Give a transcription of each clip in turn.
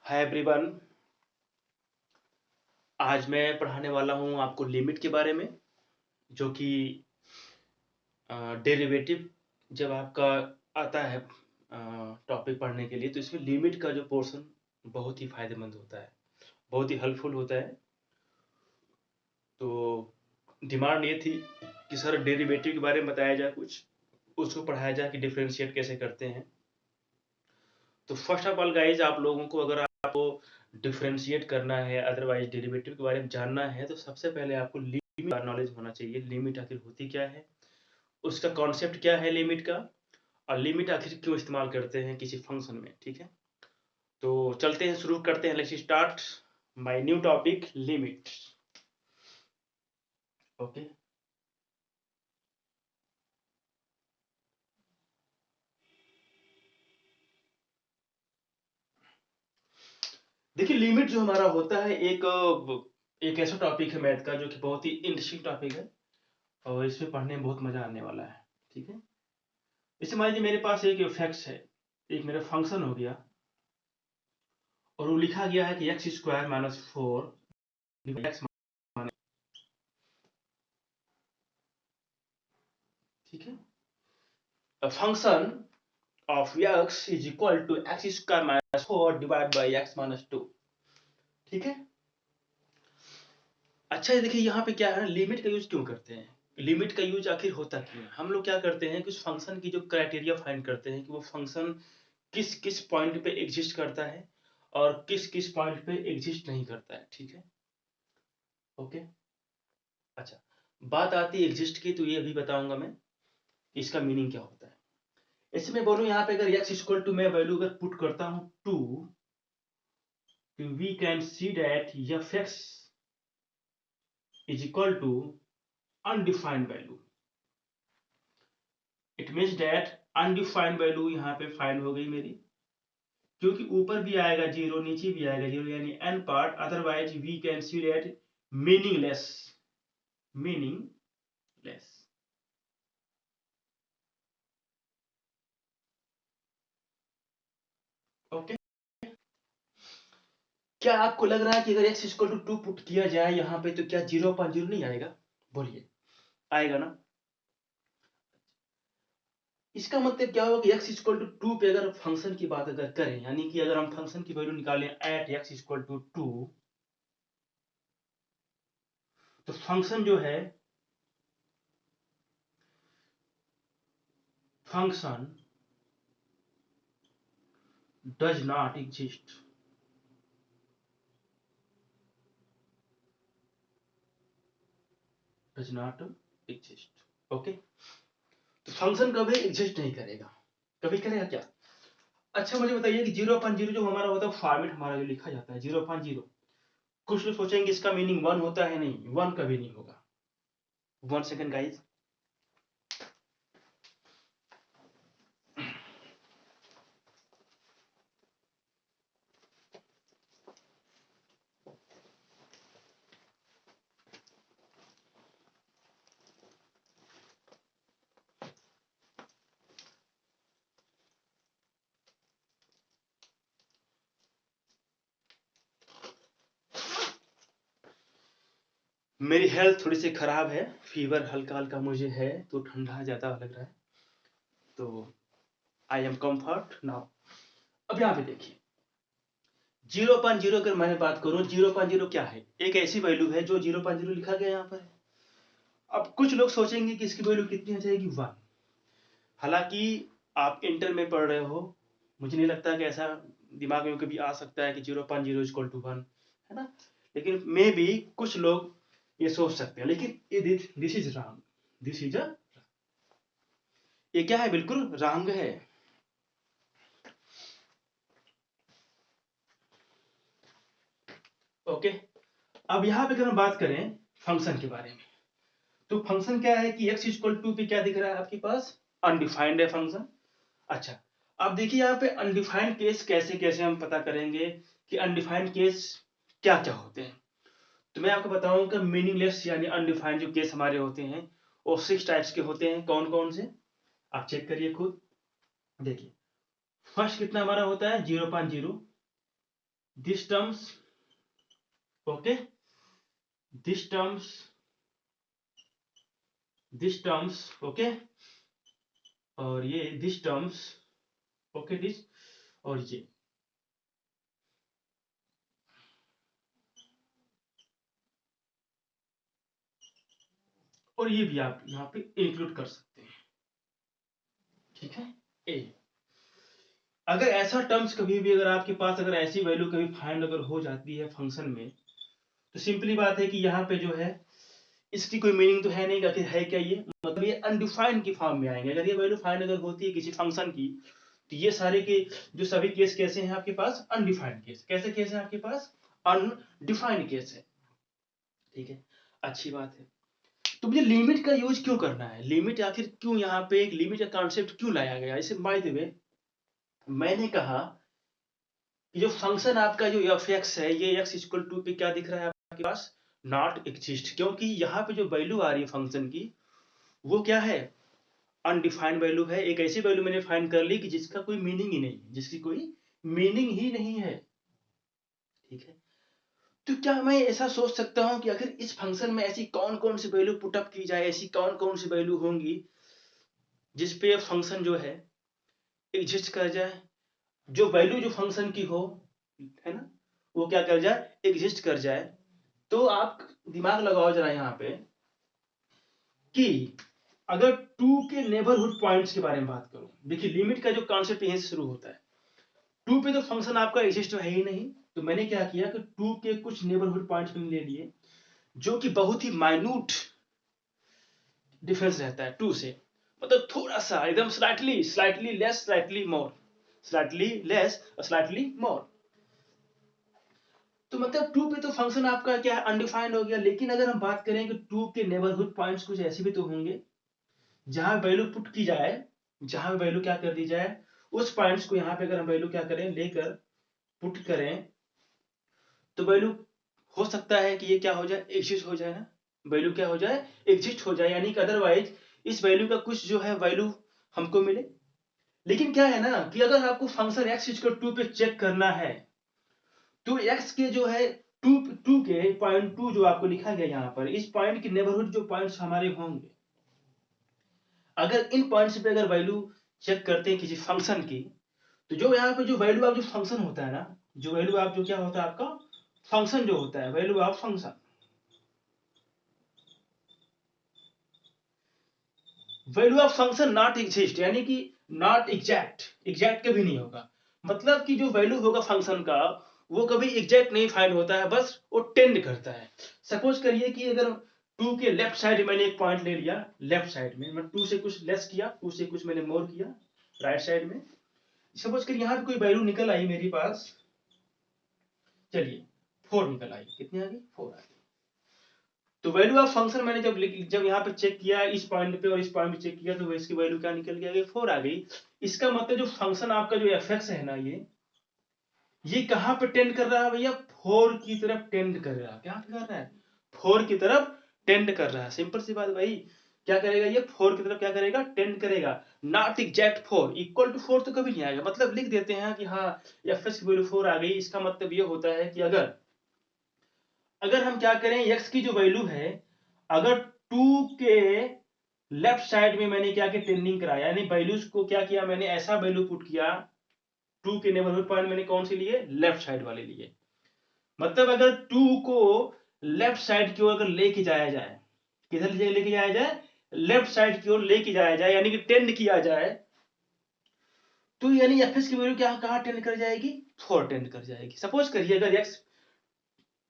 Hi everyone. आज मैं पढ़ाने वाला हूँ आपको लिमिट के बारे में, जो कि डेरिवेटिव जब आपका आता है टॉपिक पढ़ने के लिए, तो इसमें लिमिट का जो पोर्शन बहुत ही फायदेमंद होता है, बहुत ही हेल्पफुल होता है। तो डिमांड ये थी कि सर डेरिवेटिव के बारे में बताया जाए, कुछ उसको पढ़ाया जाए कि डिफरेंशिएट कैसे करते हैं। तो फर्स्ट ऑफ ऑल गाइज, आप लोगों को अगर आपको डिफरेंशिएट करना है, अदरवाइज डेरिवेटिव के बारे में जानना है, तो सबसे पहले आपको लिमिट का नॉलेज होना चाहिए। लिमिट आखिर होती क्या है, उसका कॉन्सेप्ट क्या है लिमिट का, और लिमिट आखिर क्यों इस्तेमाल करते हैं किसी फंक्शन में। ठीक है, तो चलते हैं, शुरू करते हैं। Let's start my new topic, limit. Okay, देखिए लिमिट जो हमारा होता है एक ऐसा टॉपिक है मैथ का जो कि बहुत ही इंटरेस्टिंग टॉपिक है, और इसमें पढ़ने में बहुत मजा आने वाला है। ठीक है, जैसे मान लीजिए मेरे पास एक फैक्ट्स है, एक मेरा फंक्शन हो गया, और वो लिखा गया है कि x square minus four x. ठीक है, function of x is equal to x square minus four divide by x minus two. ठीक है, अच्छा ये देखिए यहाँ पे क्या है, लिमिट का यूज क्यों करते हैं, लिमिट का यूज आखिर होता क्यों है। हम लोग क्या करते हैं कि उस फंक्शन की जो क्राइटेरिया फाइंड करते हैं कि वो फंक्शन किस किस पॉइंट पे एग्जिस्ट करता है और किस किस पॉइंट पे एग्जिस्ट नहीं करता है। ठीक है, ओके। अच्छा, बात आती है एग्जिस्ट की, तो ये भी बताऊंगा मैं कि इसका मीनिंग क्या होता है। ऐसे मैं बोलूं यहाँ पे अगर x इक्वल टू, मैं वैल्यू अगर पुट करता हूं 2, तो we can see that f x is equal to undefined value. It means that undefined value यहाँ पे फाइंड हो गई मेरी, क्योंकि ऊपर भी आएगा जीरो, नीचे भी आएगा जीरो, यानी an part. Otherwise we can see that meaningless, meaningless. Okay, क्या आपको लग रहा है कि अगर x इक्वल टू 2 पुट किया जाए यहाँ पे, तो क्या 0.0 नहीं आएगा? बोलिए, आएगा ना। इसका मतलब क्या होगा कि x इक्वल टू 2 पे अगर फंक्शन की बात अगर करें, यानी कि अगर हम फंक्शन की वैल्यू निकालें एट x इक्वल टू 2, तो फंक्शन जो है, function does not exist, does not exist. Okay, तो फंक्शन कभी एग्जिस्ट नहीं करेगा, कभी करेगा क्या? अच्छा मुझे बताइए कि 0.0 जो हमारा होता है, फॉर्मेट हमारा जो लिखा जाता है 0.0, कुछ लोग सोचेंगे इसका मीनिंग 1 होता है, नहीं, 1 कभी नहीं होगा। 1 सेकंड गाइस। मेरी हेल्थ थोड़ी सी खराब है, फीवर हल्का हल्का मुझे है, तो ठंडा ज्यादा लग रहा है, तो आई एम कम्फर्ट नाउ। अब यहाँ पे देखिए 0.0, अगर मैं बात करूं 0.0 क्या है, एक ऐसी वैल्यू है जो 0.0 लिखा गया यहाँ पर है। अब कुछ लोग सोचेंगे कि इसकी वैल्यू कितनी आ जाएगी, 1। हालांकि आप इंटर में पढ़ रहे हो, मुझे नहीं लगता कि ऐसा दिमाग में कभी आ सकता है कि 0.0 इक्वल टू 1, है ना। लेकिन मे भी कुछ लोग ये सोच सकते हैं, लेकिन this is wrong, this is a, ये क्या है, बिल्कुल रॉन्ग है। ओके, अब यहाँ पे अगर हम बात करें फंक्शन के बारे में, तो फंक्शन क्या है कि x इक्वल टू पे क्या दिख रहा है आपके पास, अनडिफाइंड है फंक्शन। अच्छा, अब देखिए यहाँ पे अनडिफाइंड केस कैसे कैसे हम पता करेंगे कि अनडिफाइंड केस क्या क्या होते हैं। तो मैं आपको बताऊं कि मीनिंगलेस यानी अनडिफाइंड जो केस हमारे होते हैं, वो 6 टाइप्स के होते हैं। कौन कौन से, आप चेक करिए खुद। देखिए फर्स्ट कितना हमारा होता है, 0.0। This terms, okay, this terms, okay, और ये दिस टर्म्स, ओके, दिस, और ये, और ये भी आप यहाँ पे इंक्लूड कर सकते हैं, ठीक है। ए, अगर ऐसा टर्म्स कभी भी अगर आपके पास अगर ऐसी वैल्यू कभी फाइंड अगर हो जाती है फंक्शन में, तो सिंपली बात है कि यहाँ पे जो है इसकी कोई मीनिंग तो है नहीं, आखिर है क्या ये, मतलब ये अनडिफाइंड की फॉर्म में आएंगे। अगर ये वैल्यू फाइंड अगर होती है किसी फंक्शन की, तो ये सारे के जो सभी केस कैसे हैं आपके पास, अनडिफाइंड केस। कैसे केस है आपके पास, अनडिफाइंड केस है, ठीक है, अच्छी बात है। तो मुझे लिमिट का यूज क्यों करना है, लिमिट आखिर क्यों यहाँ पे एक लिमिट का कॉन्सेप्ट क्यों लाया गया। इसे बाय द वे मैंने कहा कि जो फंक्शन आपका जो एफ एक्स है, ये एक्स इक्वल टू पे क्या दिख रहा है आपके पास, नॉट एग्जिस्ट, क्योंकि यहाँ पे जो वैल्यू आ रही है फंक्शन की वो क्या है, अनडिफाइंड वैल्यू है। एक ऐसी वैल्यू मैंने फाइंड कर ली कि जिसका कोई मीनिंग ही नहीं है, जिसकी कोई मीनिंग ही नहीं है, ठीक है। तो क्या मैं ऐसा सोच सकता हूं कि अगर इस फंक्शन में ऐसी कौन कौन सी वैल्यू पुटअप की जाए, ऐसी कौन कौन सी वैल्यू होंगी जिसपे फंक्शन जो है एग्जिस्ट कर जाए, जो वैल्यू जो फंक्शन की हो, है ना, वो क्या कर जाए, एग्जिस्ट कर जाए। तो आप दिमाग लगाओ जरा यहाँ पे कि अगर टू के नेबरहुड पॉइंट्स के बारे में बात करूं, देखिए लिमिट का जो कॉन्सेप्ट यहीं से शुरू होता है। टू पे तो फंक्शन आपका एग्जिस्ट है ही नहीं, तो मैंने क्या किया कि टू के कुछ नेबरहुड पॉइंट्स मैंने ले लिए जो कि बहुत ही माइन्यूट डिफरेंस रहता है टू से, मतलब थोड़ा सा एकदम slightly slightly less slightly more, slightly less slightly more. तो मतलब टू पे तो फंक्शन आपका क्या है, अनडिफाइंड हो गया। लेकिन अगर हम बात करें कि टू के नेबरहुड पॉइंट्स कुछ ऐसे भी तो होंगे जहां वैल्यू पुट की जाए, जहां वैल्यू क्या कर दी जाए, उस पॉइंट्स को यहाँ पे अगर हम वैल्यू क्या करें, लेकर पुट करें, तो वैल्यू हो सकता है कि ये क्या हो जाए, एग्जिस्ट हो जाए ना, वैल्यू क्या हो जाए, एग्जिस्ट हो जाए, यानी कि अदरवाइज इस वैल्यू का कुछ जो है वैल्यू हमको मिले। लेकिन क्या है ना कि अगर आपको फंक्शन एक्स इक्वल टू पे चेक करना है, तो एक्स के जो है टू टू के पॉइंट टू जो आपको लिखा गया यहाँ पर, इस पॉइंट के नेबरहुड जो पॉइंट्स हमारे होंगे, अगर इन पॉइंट्स पे अगर वैल्यू चेक करते हैं किसी फंक्शन की, तो जो यहाँ पे जो वैल्यू ऑफ जो फंक्शन होता है ना, जो वैल्यू ऑफ जो क्या होता है आपका फंक्शन जो होता है, value of function, value of function not exist, यानी कि नॉट एग्जैक्ट, एग्जैक्ट कभी नहीं होगा। मतलब कि जो वैल्यू होगा फंक्शन का वो कभी एग्जैक्ट नहीं फाइंड होता है, बस वो टेंड करता है। सपोज करिए कि अगर टू के लेफ्ट साइड मैंने एक पॉइंट ले लिया, लेफ्ट साइड में मैं टू से कुछ लेस किया, टू से कुछ मैंने मोर किया राइट साइड में, सपोज करिए यहाँ पे कोई वैल्यू निकल आई मेरे पास, चलिए 4 निकल आई, कितनी आ गई, 4 आ गई। तो वैल्यू ऑफ फंक्शन मैंने जब यहाँ पे चेक किया इस पॉइंट पे और इस पॉइंट पे चेक किया, तो इसकी वैल्यू क्या निकल गया, 4 आ गई। इसका मतलब जो फंक्शन आपका जो एफ एक्स है ना, ये कहाँ पे टेंड कर रहा है भैया, 4 की तरफ टेंड कर रहा है। क्या कर रहा है, 4 की तरफ टेंड कर रहा है। सिंपल सी बात भाई, क्या करेगा ये, 4 की तरफ क्या करेगा, टेंड करेगा। नॉट एग्जैक्ट 4, इक्वल टू 4 तो कभी नहीं आएगा। मतलब लिख देते हैं कि हाँ एफ एक्स की वैल्यू 4 आ गई। इसका मतलब ये होता है कि अगर अगर हम क्या करें, x की जो वैल्यू है, अगर 2 के लेफ्ट साइड में मैंने क्या किया, टेंडिंग कराया, यानी वैल्यूज को क्या किया मैंने, ऐसा वैल्यू पुट किया, 2 के नेबरहुड पॉइंट मैंने कौन से लिए, लेफ्ट साइड वाले लिए। मतलब अगर 2 को लेफ्ट साइड की ओर अगर लेके जाया जाए, किधर लेके जाया जाए, लेफ्ट साइड की ओर लेके जाया जाए, यानी कि टेंड किया जाए, तो यानी एफ की वैल्यू क्या कहां टेंड कर जाएगी, 4 टेंड कर जाएगी। सपोज करिए अगर x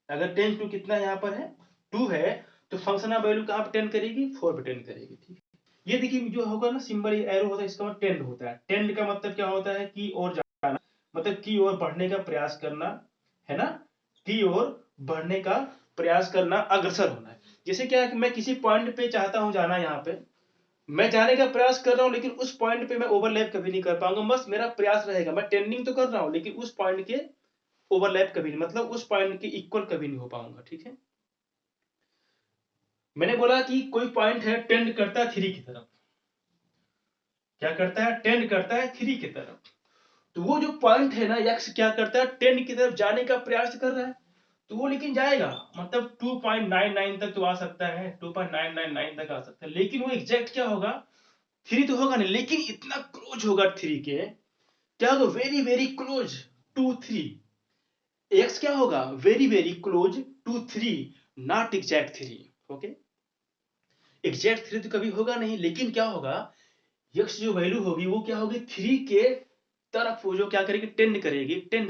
अगर टेंड टू कितना यहाँ पर है, 2 है, तो फंक्शन ऑफ वैल्यू कहाँ पे टेंड करेगी, 4 पे टेंड करेगी, ठीक है। ये देखिए जो होगा ना सिंबल एरो होता है, इसका मतलब टेंड होता है। टेंड का मतलब क्या होता है, की ओर जाना, मतलब की ओर बढ़ने का प्रयास करना, है ना, की ओर बढ़ने का प्रयास करना, अग्रसर होना है। जैसे क्या है कि मैं किसी पॉइंट पे चाहता हूं जाना, यहाँ पे मैं जाने का प्रयास कर रहा हूं, लेकिन उस पॉइंट पे मैं ओवरलैप कभी नहीं कर पाऊंगा। बस मेरा प्रयास रहेगा, मैं टेंडिंग तो कर रहा हूं, लेकिन उस पॉइंट के ओवरलैप कभी नहीं, मतलब उस पॉइंट के इक्वल कभी नहीं हो पाऊंगा, ठीक है। मैंने बोला कि कोई पॉइंट है टेंड करता है 3 की तरफ, क्या करता है, टेंड करता है 3 की तरफ। तो वो जो पॉइंट है ना x क्या करता है 10 की तरफ जाने का प्रयास कर रहा है, तो वो लेकिन जाएगा, मतलब 2.99 तक तो आ सकता है, 2.999 तक आ सकता है, लेकिन वो एग्जैक्ट क्या होगा 3 तो होगा नहीं, लेकिन इतना क्लोज होगा 3 के, क्या होगा very very close to 3। x क्या होगा very very close to 3, not exact 3। Okay, exact 3 तो कभी होगा नहीं, लेकिन क्या होगा x जो वैल्यू होगी वो क्या होगी 3 के तरफ, वो जो क्या करेगी टेंड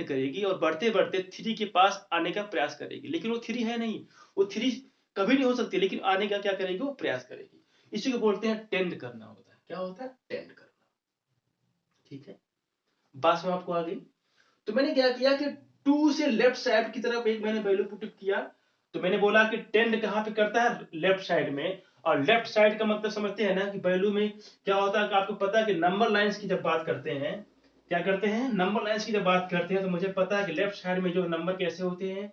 करेगी और बढ़ते बढ़ते 3 के पास आने का प्रयास करेगी, लेकिन वो 3 है नहीं, वो 3 कभी नहीं हो सकती, लेकिन आने का क्या करेगी वो प्रयास करेगी। इसी को बोलते हैं टेंड करना होता है। क्या होता है टेंड करना। ठीक है, बात में आपको आ गई। तो मैंने क्या किया कि 2 से लेफ्ट साइड की तरफ एक मैंने वैल्यू पुट किया, तो मैंने बोला कि टेंड कहां पे करता है लेफ्ट साइड में, और लेफ्ट साइड का मतलब समझते हैं ना कि वैल्यू में क्या होता है कि आपको पता है कि नंबर लाइंस की जब बात करते हैं, क्या करते हैं नंबर लाइंस की जब बात करते हैं, तो मुझे पता है कि लेफ्ट साइड में जो नंबर कैसे होते हैं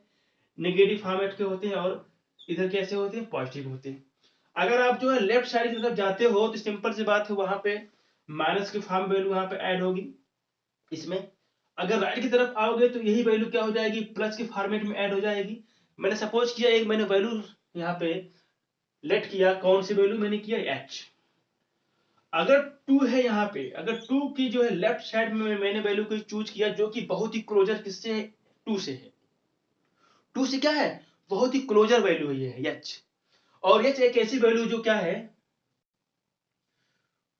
नेगेटिव फॉर्मेट के होते हैं, और इधर कैसे होते हैं पॉजिटिव होते हैं। अगर आप जो है लेफ्ट साइड की तरफ जाते हो तो सिंपल सी बात है वहां पे माइनस की फॉर्म वैल्यू वहां पे ऐड होगी इसमें। अगर राइट की तरफ आओगे तो यही वैल्यू क्या हो जाएगी प्लस के फॉर्मेट में ऐड हो जाएगी। मैंने सपोज किया एक मैंने वैल्यू यहाँ पे लेट किया, कौन सी वैल्यू मैंने किया h। अगर 2 है यहाँ पे, अगर 2 की जो है लेफ्ट साइड में मैंने वैल्यू को चूज किया जो कि बहुत ही क्लोजर किससे है 2 से है, 2 से क्या है बहुत ही क्लोजर वैल्यू है ये h, और h एक ऐसी वैल्यू जो क्या है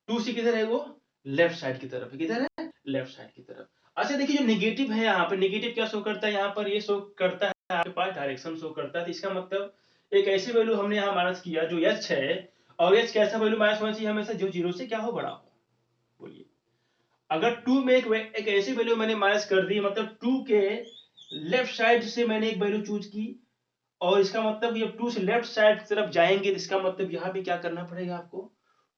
2 से किधर है वो लेफ्ट साइड की तरफ है, किधर है लेफ्ट साइड की तरफ। अच्छा देखिए जो नेगेटिव है यहाँ पे, नेगेटिव क्या शो करता है यहाँ पर, ये शो करता है आपके पास डायरेक्शन शो करता है, तो इसका मतलब एक ऐसी वैल्यू हमने यहाँ माइनस किया जो h है, और h कैसा वैल्यू माइनस होना चाहिए हमेशा जो 0 से क्या हो बड़ा हो। बोलिए अगर 2 में एक ऐसी वैल्यू मैंने माइनस कर दी, मतलब 2 के लेफ्ट साइड से मैंने एक वैल्यू चूज की, और इसका मतलब जब 2 से लेफ्ट साइड की तरफ जाएंगे तो इसका मतलब यहाँ भी क्या करना पड़ेगा आपको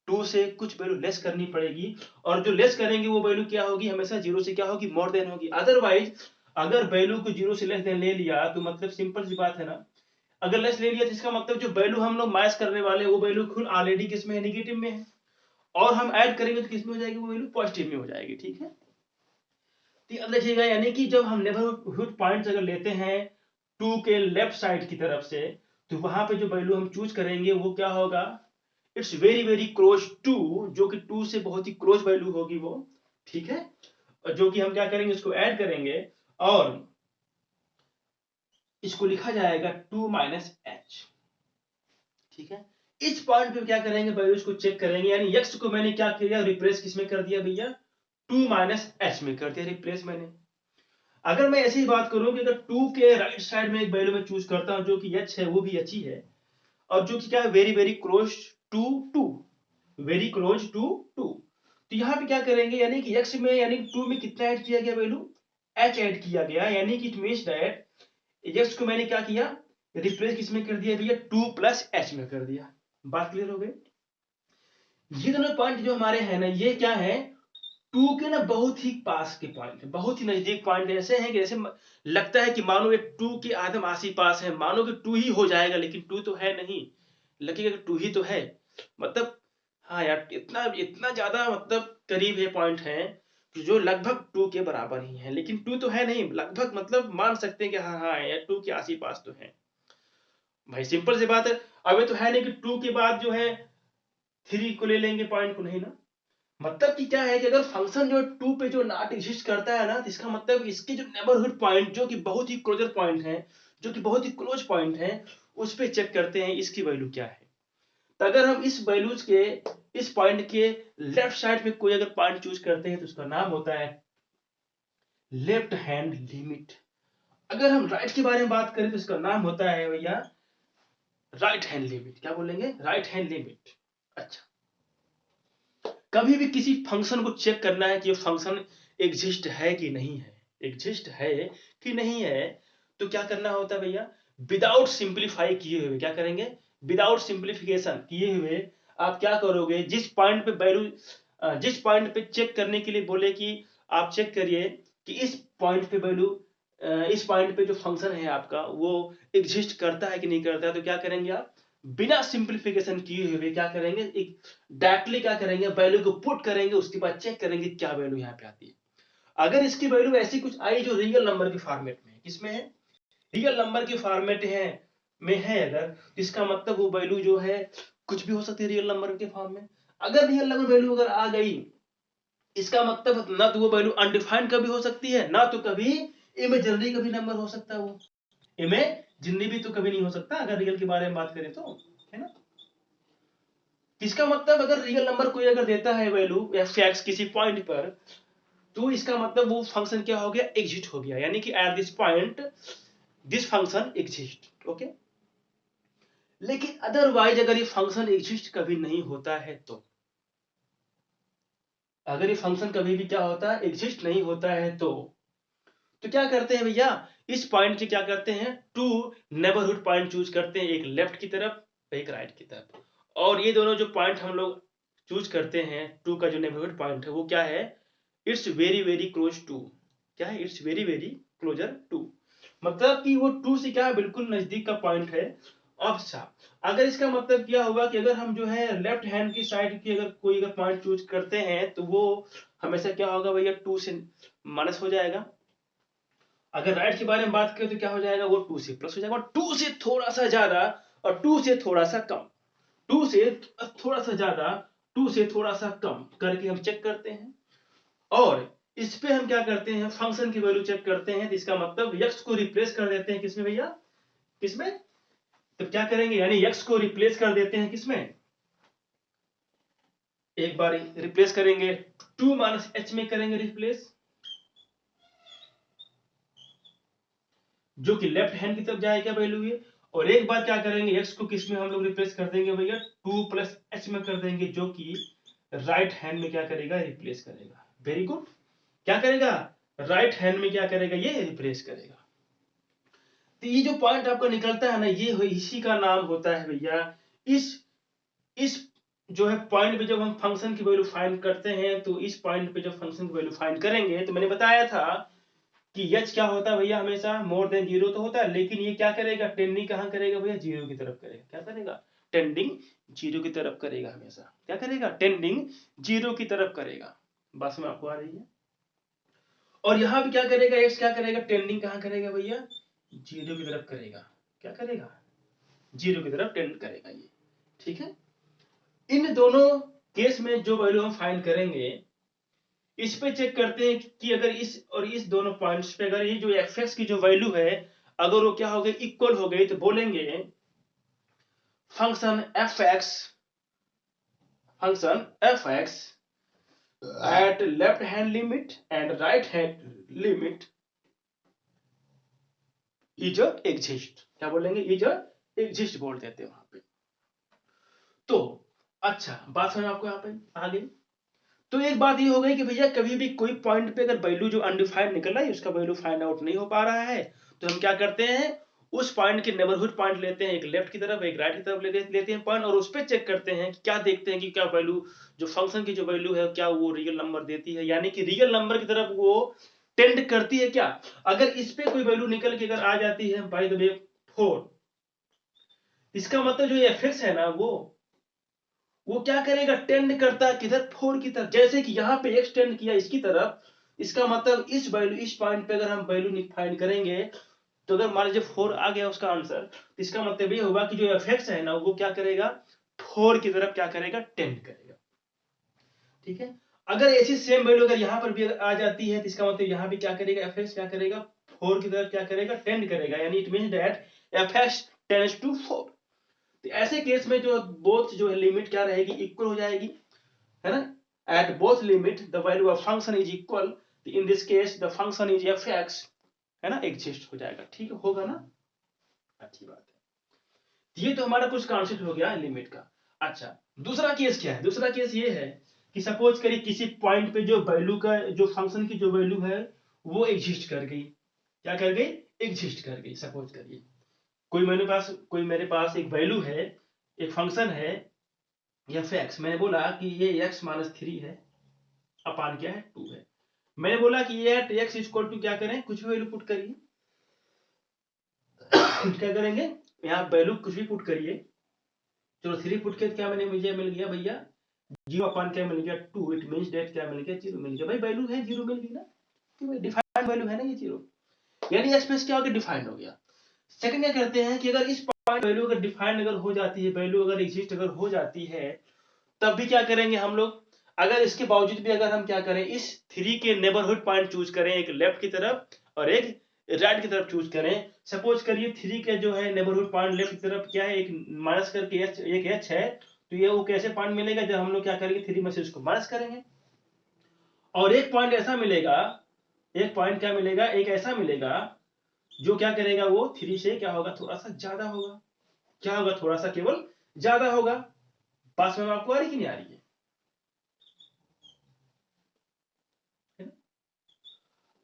2 से कुछ वैल्यू लेस करनी पड़ेगी, और जो लेस करेंगे वो वैल्यू क्या होगी हमेशा 0 से क्या होगी मोर देन होगी। अदरवाइज अगर वैल्यू को 0 से लेस देन ले लिया तो मतलब सिंपल सी बात है ना, अगर लेस ले लिया तो इसका मतलब जो वैल्यू हम लोग माइनस करने वाले वो वैल्यू खुद ऑलरेडी किसमें है नेगेटिव में है, और हम ऐड करेंगे तो किसमें हो जाएगी वो वैल्यू पॉजिटिव में हो जाएगी। ठीक है, तो याद रखिएगा यानी कि जब हम नेबरहुड पॉइंट्स अगर लेते हैं 2 के लेफ्ट साइड की तरफ से, तो वहां पे जो वैल्यू हम चूज करेंगे वो क्या होगा it's very very close to, जो कि 2 से बहुत ही क्लोज वैल्यू होगी वो। ठीक है, जो कि हम क्या करेंगे इसको ऐड करेंगे और इसको लिखा जाएगा 2 माइनस एच। ठीक है, इस पॉइंट पे क्या करेंगे वैल्यूज को चेक करेंगे, यानी x को मैंने क्या किया रिप्लेस किसमें कर दिया भैया 2 माइनस एच में कर दिया रिप्लेस मैंने। अगर मैं ऐसी ही बात करूं कि अगर 2 के राइट साइड में एक वैल्यू में चूज करता हूं जो कि h है वो भी h ही है, और जो कि क्या है very very close to 2, very close to 2, तो यहाँ पे क्या करेंगे यानी कि x में यानी 2 में कितना ऐड किया गया वैल्यू h ऐड किया गया, यानी कि इट मींस दैट x को मैंने क्या किया रिप्लेस किसमें कर दिया भैया 2 प्लस h में कर दिया। बात क्लियर हो गई। ये दोनों पॉइंट जो हमारे हैं ना ये क्या है 2 के ना बहुत ही पास के पॉइंट है, बहुत ही नजदीक पॉइंट ऐसे हैं कि जैसे लगता है कि मानो ये 2 के आदम आसी पास है, मानो कि 2 ही हो जाएगा लेकिन 2 तो है नहीं, लगेगा कि 2 ही तो है, मतलब हाँ यार इतना इतना ज्यादा मतलब करीब है पॉइंट है जो लगभग 2 के बराबर ही है, लेकिन 2 तो है नहीं लगभग, मतलब मान सकते हैं कि हाँ हाँ यार 2 के आसी पास तो है। भाई सिंपल सी बात है, अब ये तो है नहीं कि 2 के बाद जो है 3 को ले लेंगे पॉइंट को, नहीं ना। मतलब कि क्या है कि अगर फंक्शन जो 2 पे जो नॉट एग्जिस्ट करता है ना तो इसका मतलब इसके जो नेबरहुड पॉइंट जो कि बहुत ही क्लोजर पॉइंट है, जो कि बहुत ही क्लोज पॉइंट है, उस पे चेक करते हैं इसकी वैल्यू क्या है। तो अगर हम इस वैल्यूज के इस पॉइंट के लेफ्ट साइड में कोई अगर पॉइंट चूज करते हैं तो उसका नाम होता है लेफ्ट हैंड लिमिट। अगर हम राइट के बारे में बात करें तो इसका नाम होता है भैया राइट हैंड लिमिट। क्या बोलेंगे राइट हैंड लिमिट। अच्छा, कभी भी किसी फंक्शन को चेक करना है कि ये फंक्शन एग्जिस्ट है कि नहीं है, एग्जिस्ट है कि नहीं है, तो क्या करना होता है भैया विदाउट सिंप्लीफाई किए हुए, क्या करेंगे विदाउट सिंप्लीफिकेशन किए हुए आप क्या करोगे जिस पॉइंट पे वैल्यू जिस पॉइंट पे चेक करने के लिए बोले कि आप चेक करिए कि इस पॉइंट पे वैल्यू इस पॉइंट पे जो फंक्शन है आपका वो एग्जिस्ट करता है कि नहीं करता है, तो क्या करेंगे आप बिना सिंप्लीफिकेशन किए हुए क्या करेंगे एक डायरेक्टली क्या करेंगे वैल्यू को पुट करेंगे, उसके बाद चेक करेंगे क्या वैल्यू यहाँ पे आती है। अगर इसकी वैल्यू ऐसी कुछ आई जो रियल नंबर के फॉर्मेट में है, किसमें है, रियल नंबर के फॉर्मेट में है अगर, तो इसका मतलब वो वैल्यू जो है कुछ भी हो सकती है रियल नंबर के फॉर्म में। अगर रियल नंबर वैल्यू अगर आ गई, इसका मतलब ना तो वो वैल्यू अनडिफाइंड कभी हो सकती है, ना तो कभी इमेजिनरी कभी नंबर हो सकता है। वो इमेजिनरी भी तो कभी नहीं हो सकता अगर रियल के बारे में बात करें तो, है ना। इसका मतलब अगर रियल नंबर कोई अगर देता है वैल्यू एफ एक्स किसी पॉइंट पर, तो इसका मतलब वो फंक्शन क्या हो गया, एग्जिस्ट हो गया, यानी कि at this point this function exist, okay. लेकिन अदरवाइज अगर ये फंक्शन एग्जिस्ट कभी नहीं होता है तो, अगर ये फंक्शन कभी भी क्या होता है, एग्जिस्ट नहीं होता है तो क्या करते हैं भैया, इस पॉइंट के क्या करते हैं, टू नेबरहुड पॉइंट चूज करते हैं, एक लेफ्ट की तरफ एक राइट की तरफ। और ये दोनों जो पॉइंट हम लोग चूज करते हैं, टू का जो नेबरहुड पॉइंट है वो क्या है, it's very very close to, क्या है, it's very very closer to, मतलब कि वो टू से क्या है, बिल्कुल नजदीक का पॉइंट है। अच्छा, अगर इसका मतलब क्या होगा कि अगर हम जो है लेफ्ट हैंड की साइड की अगर कोई अगर पॉइंट चूज करते हैं तो वो हमेशा क्या होगा भैया, टू से माइनस हो जाएगा। अगर राइट के बारे में बात करें तो क्या हो जाएगा, वो टू से प्लस हो जाएगा, टू से थोड़ा सा ज्यादा और टू से थोड़ा सा कम, टू से थोड़ा सा ज्यादा, टू से थोड़ा सा कम करके हम चेक करते हैं। और इस पे हम क्या करते हैं, फंक्शन की वैल्यू चेक करते हैं, तो इसका मतलब x को रिप्लेस कर देते हैं किसमें भैया, किसमें, तो क्या करेंगे, यानी x को रिप्लेस कर देते हैं किसमें, एक बार रिप्लेस करेंगे, टू माइनस एच में करेंगे रिप्लेस, जो कि लेफ्ट हैंड की तरफ जाएगा वैल्यू ये। और एक बार क्या करेंगे, x को किस में हम लोग रिप्लेस कर देंगे भैया, टू प्लस एच में कर देंगे, जो कि राइट हैंड में क्या करेगा, रिप्लेस करेगा। वेरी गुड, क्या करेगा, राइट हैंड में क्या करेगा, ये रिप्लेस करेगा। तो ये जो पॉइंट आपका निकलता है ना, ये इसी का नाम होता है भैया, इस जो है पॉइंट पे जब हम फंक्शन की वैल्यू फाइंड करते हैं, तो इस पॉइंट पे जब फंक्शन की वैल्यू फाइंड करेंगे, तो मैंने बताया था कि h क्या होता है भैया, हमेशा मोर देन जीरो तो होता है, लेकिन ये क्या करेगा, टेंडिंग कहां करेगा भैया, जीरो की तरफ करेगा। क्या करेगा, टेंडिंग जीरो की तरफ करेगा, हमेशा क्या करेगा, टेंडिंग जीरो की तरफ करेगा। बात में आपको आ रही है। और यहां भी क्या करेगा, x क्या करेगा, टेंडिंग कहां करेगा भैया, जीरो की तरफ करेगा। क्या करेगा, जीरो की तरफ टेंड करेगा ये, ठीक है। इन दोनों केस में जो वैल्यू हम फाइंड करेंगे, इस पे चेक करते हैं कि अगर इस और इस दोनों पॉइंट्स पे अगर ये जो fx की जो वैल्यू है, अगर वो क्या हो गई, इक्वल हो गई, तो बोलेंगे function fx at left hand limit and right hand limit is exist. क्या बोलेंगे, इज एग्जिस्ट बोल देते हैं वहां पे। तो अच्छा, बात समझ आपको यहाँ पे आ गई। तो एक बात ये हो गई कि भैया कभी भी कोई पॉइंट पे अगर वैल्यू जो अनडिफाइंड निकल रहा है, उसका वैल्यू फाइंड आउट नहीं हो पा रहा है, तो हम क्या करते हैं, उस पॉइंट के नेबरहुड पॉइंट लेते हैं, एक लेफ्ट की तरफ एक राइट की तरफ लेते हैं पॉइंट, और उस पर चेक करते हैं कि क्या देखते हैं कि क्या वैल्यू जो फंक्शन की जो वैल्यू है क्या वो रियल नंबर देती है, यानी कि रियल नंबर की तरफ वो टेंड करती है क्या। अगर इस पे कोई वैल्यू निकल के अगर आ जाती है बाय द वे 4, इसका मतलब जो एफएक्स है ना, वो क्या करेगा, टेंड करता है किधर, 4 की तरफ। जैसे कि यहाँ पे x टेंड किया इसकी तरफ, इसका मतलब इस वैल्यू, इस पॉइंट पे अगर हम वैल्यू फाइंड करेंगे, तो अगर मान लीजिए 4 आ गया उसका आंसर, तो इसका मतलब ये होगा कि जो एफएक्स है ना, वो क्या करेगा, 4 की तरफ क्या करेगा, टेंड करेगा, ठीक है। अगर ऐसी सेम वैल्यू अगर यहाँ पर भी आ जाती है, तो इसका मतलब यहाँ भी क्या करेगा, एफएक्स क्या करेगा, 4 की तरफ क्या करेगा, टेंड करेगा, यानी it means that f x tends to 4। तो ऐसे केस में जो बोथ जो है लिमिट क्या रहेगी, इक्वल हो जाएगी, है ना। At both limit the value of function is equal, in this case the function is fx, है ना, एग्जिस्ट हो जाएगा, ठीक होगा ना, अच्छी बात है। ये तो हमारा कुछ कॉन्सेप्ट हो गया लिमिट का। अच्छा, दूसरा केस क्या है, दूसरा केस ये है कि सपोज करिए किसी पॉइंट पे जो वैल्यू का जो फंक्शन की जो वैल्यू है वो एग्जिस्ट कर गई, क्या कर गई, एग्जिस्ट कर गई। सपोज करिए कोई मेरे पास एक वैल्यू है, एक फंक्शन है fx, मैंने बोला कि ये x माइनस 3 है, अपान क्या है, 2 है। मैंने बोला कि ये एट x इक्वल टू क्या करें, कुछ भी वैल्यू पुट करिए क्या करेंगे, यहाँ वैल्यू कुछ भी पुट करिए। चलो 3 पुट के क्या मुझे मिल गया भैया, 0 अपान क्या मिल गया, 2, इट मींस दैट क्या मिल गया, 0 मिल गया। भाई वैल्यू है 0 मिल गई ना, डिफाइंड वैल्यू है ना ये 0, यानी एक्स प्लस क्या हो गया, डिफाइंड हो गया। सेकंड क्या करते हैं कि अगर इस पॉइंट वैल्यू अगर डिफाइंड अगर हो जाती है, वैल्यू अगर एग्जिस्ट अगर हो जाती है, तब भी क्या करेंगे हम लोग, अगर इसके बावजूद भी अगर हम क्या करें, इस 3 के नेबरहुड पॉइंट चूज करें, एक लेफ्ट की तरफ और एक राइट की तरफ चूज करें। सपोज करिए 3 के जो है नेबरहुड पॉइंट लेफ्ट की तरफ क्या है, एक माइनस करके एच, एक एच है, तो ये वो कैसे पॉइंट मिलेगा, जब हम लोग क्या करेंगे 3 में से उसको माइनस करेंगे। और एक पॉइंट ऐसा मिलेगा, एक पॉइंट क्या मिलेगा, एक ऐसा मिलेगा जो क्या करेगा, वो 3 से क्या होगा, थोड़ा सा ज्यादा होगा। क्या होगा, थोड़ा सा केवल ज्यादा होगा। पास में आपको आ रही कि नहीं आ रही है?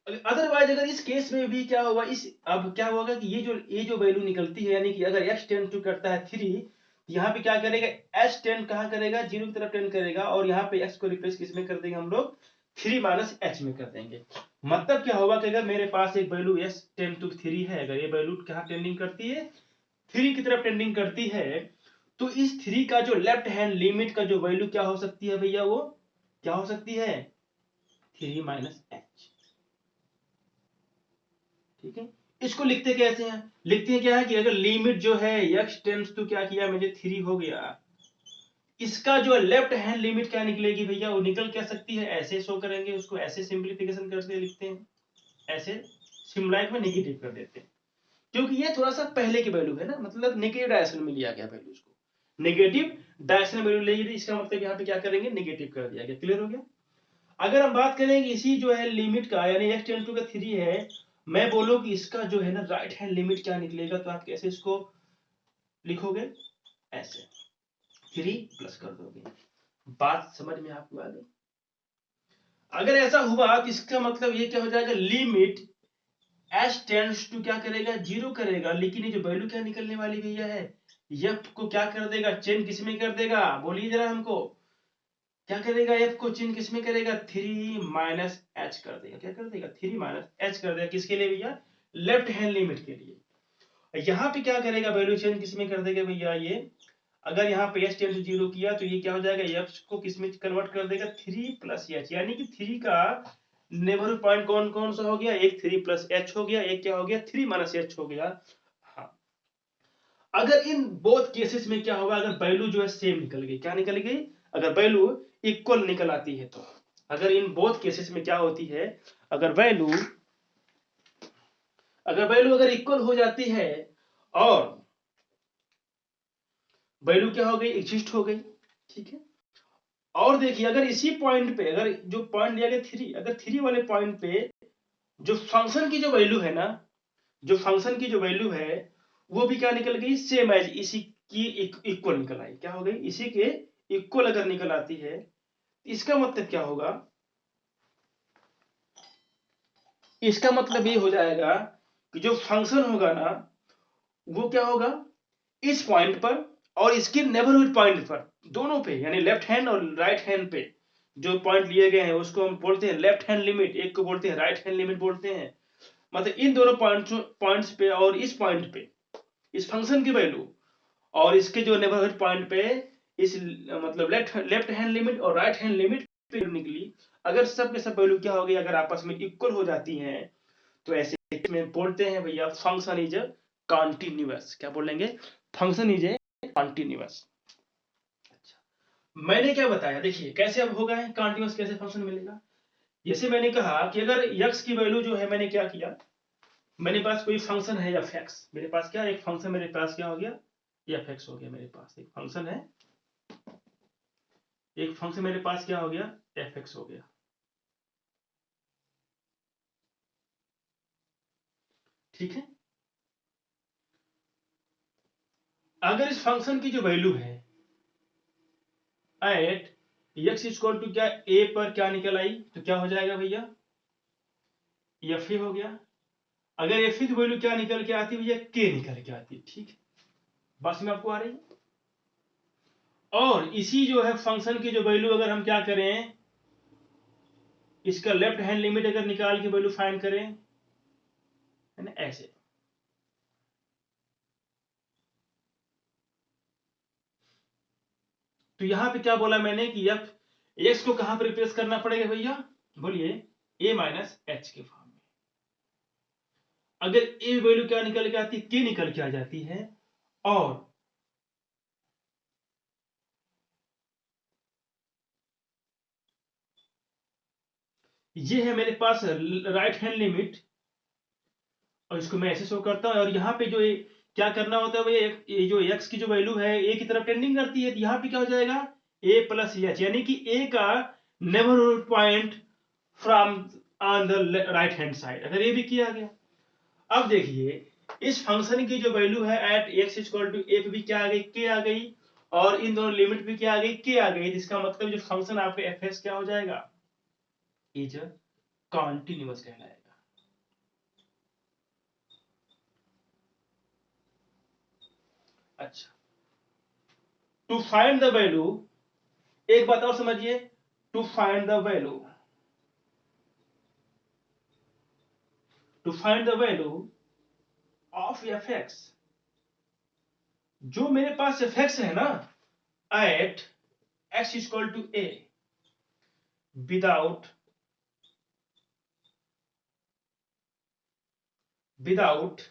अदरवाइज अगर इस केस में भी क्या होगा, इस अब क्या होगा कि ये जो वैल्यू निकलती है, यानी कि अगर x टेंड टू करता है 3, यहाँ पे क्या करेगा, h टेंड कहां करेगा, 0 की तरफ टेंड करेगा, और यहाँ पे x को रिप्लेस किस में कर देंगे हम लोग, 3 माइनस h में कर देंगे। मतलब क्या होगा कि अगर मेरे पास एक वैल्यू s टेंड टू 3 है, अगर ये वैल्यू कहां टेंडिंग करती है, 3 की तरफ टेंडिंग करती है, तो इस 3 का जो लेफ्ट हैंड लिमिट का जो वैल्यू क्या हो सकती है भैया, वो क्या हो सकती है, 3 माइनस h। ठीक है, इसको लिखते कैसे हैं, लिखते हैं क्या है कि अगर लिमिट जो है x टेंड्स टू क्या किया, मुझे 3 हो गया, इसका जो लेफ्ट हैंड लिमिट क्या निकलेगी भैया, वो निकल क्या सकती है, ऐसे शो करेंगे उसको, ऐसे सिंपलीफिकेशन करके लिखते हैं, ऐसे सिम्बलाइक में नेगेटिव कर देते हैं, क्योंकि ये थोड़ा सा पहले की वैल्यू है ना, मतलब नेगेटिव डायरेक्शन में लिया गया वैल्यू, इसको नेगेटिव डायरेक्शन में वैल्यू ली गई, इसका मतलब यहाँ पे क्या करेंगे, नेगेटिव कर दिया गया। क्लियर हो गया? अगर हम बात करें इसी जो है लिमिट का, यानी x टेंड टू का 3 है, मैं बोलूं कि इसका जो है ना राइट हैंड लिमिट क्या निकलेगा, तो आप कैसे इसको लिखोगे, ऐसे 3 प्लस कर दोगे। बात समझ में आपको आ गई? अगर ऐसा हुआ तो इसका मतलब ये क्या हो जाएगा, लिमिट h टेंड्स टू क्या करेगा, 0 करेगा, लेकिन ये जो वैल्यू क्या निकलने वाली भैया है, f को क्या कर देगा, चेंज किस में कर देगा, बोलिए जरा हमको, क्या करेगा, f को चिन्ह किसमें करेगा, 3 माइनस h कर देगा, क्या कर देगा, 3 माइनस h कर देगा, किसके लिए भैया, लेफ्ट हैंड लिमिट के लिए। यहाँ पे क्या करेगा, वैल्यू चेंज किसमें कर देगा भैया, ये अगर यहाँ पे h टेंड टू 0 किया, तो ये क्या हो जाएगा, f को किसमें कन्वर्ट कर देगा, 3 प्लस h, यानी कि 3 का नेबरहुड पॉइंट कौन कौन सा हो गया, एक 3 प्लस h हो गया, एक क्या हो गया, 3 माइनस h हो गया। हाँ, अगर इन बोथ केसेस में क्या होगा, अगर वैल्यू जो है सेम निकल गई, क्या निकल गई, अगर वैल्यू इक्वल निकल आती है, तो अगर इन बोथ केसेस में क्या होती है, अगर वैल्यू अगर इक्वल हो जाती है, और वैल्यू क्या हो गई, एग्जिस्ट हो गई, ठीक है। और देखिए अगर इसी पॉइंट पे, अगर जो पॉइंट दिया गया 3, अगर 3 वाले पॉइंट पे जो फंक्शन की जो वैल्यू है ना, जो फंक्शन की जो वैल्यू है, वो भी क्या निकल गई, सेम एज इसी की इक्वल निकल आई, क्या हो गई, इसी के इक्वल अगर निकल आती है, इसका मतलब क्या होगा, इसका मतलब ये हो जाएगा कि जो फंक्शन होगा ना, वो क्या होगा, इस पॉइंट पर और इसके नेबरहुड पॉइंट पर, दोनों पे, यानी लेफ्ट हैंड और राइट हैंड पे जो पॉइंट लिए गए हैं, उसको हम बोलते हैं लेफ्ट हैंड लिमिट, एक को बोलते हैं राइट हैंड लिमिट बोलते हैं। मतलब इन दोनों पॉइंट्स पे और इस पॉइंट पे इस फंक्शन की वैल्यू, और इसके जो नेबरहुड पॉइंट पे इस मतलब लेफ्ट हैंड लिमिट और राइट हैंड लिमिट पे निकली, अगर सब के सब वैल्यू क्या हो गई, अगर आपस में इक्वल हो जाती हैं, तो ऐसे में बोलते हैं भैया फंक्शन इज कॉन्टिन्यूअस। क्या बोलेंगे, फंक्शन इज ए कॉन्टिन्यूअस। अच्छा, मैंने क्या बताया, देखिए कैसे अब होगा है कॉन्टिन्यूअस, कैसे फंक्शन मिलेगा। जैसे मैंने कहा कि अगर x की वैल्यू जो है, मैंने क्या किया, मेरे पास कोई फंक्शन है f(x), मेरे पास क्या एक फंक्शन, मेरे पास क्या हो गया, f(x) हो गया, मेरे पास एक फंक्शन है, एक फंक्शन मेरे पास क्या हो गया, f(x) हो गया, ठीक है। अगर इस फंक्शन की जो वैल्यू है एट x इक्वल टू क्या a पर क्या निकल आई, तो क्या हो जाएगा भैया, f हो गया। अगर f की वैल्यू क्या निकल के आती भैया, k निकल के आती, ठीक है, बस में आपको आ रही है। और इसी जो है फंक्शन की जो वैल्यू अगर हम क्या करें, इसका लेफ्ट हैंड लिमिट अगर निकाल के वैल्यू फाइंड करें, है ना, ऐसे, तो यहां पे क्या बोला मैंने कि f x को कहां पर रिप्लेस करना पड़ेगा भैया, बोलिए, a माइनस एच के फॉर्म में। अगर a वैल्यू क्या निकल के आती है, k निकल के आ जाती है, और ये है मेरे पास राइट हैंड लिमिट, और इसको मैं ऐसे शो करता हूं, और यहाँ पे जो क्या करना होता है भैया, ये जो x की जो वैल्यू है a की तरफ टेंडिंग करती है, तो यहाँ पे क्या हो जाएगा a प्लस एच, यानी कि a का neighbourhood point from on the right hand side, अगर ये भी किया गया। अब देखिए इस फंक्शन की जो वैल्यू है at x equal to a पे भी क्या आ गई, k आ गई, और इन दोनों लिमिट भी क्या आ गई, k आ गई। इसका मतलब जो फंक्शन आपका fx क्या हो जाएगा, इज कॉन्टिन्यूअस कहलाएगा। अच्छा, टू फाइंड द वैल्यू, एक बात और समझिए, to find the value, to find the value of fx, जो मेरे पास fx है ना at x equal to a, without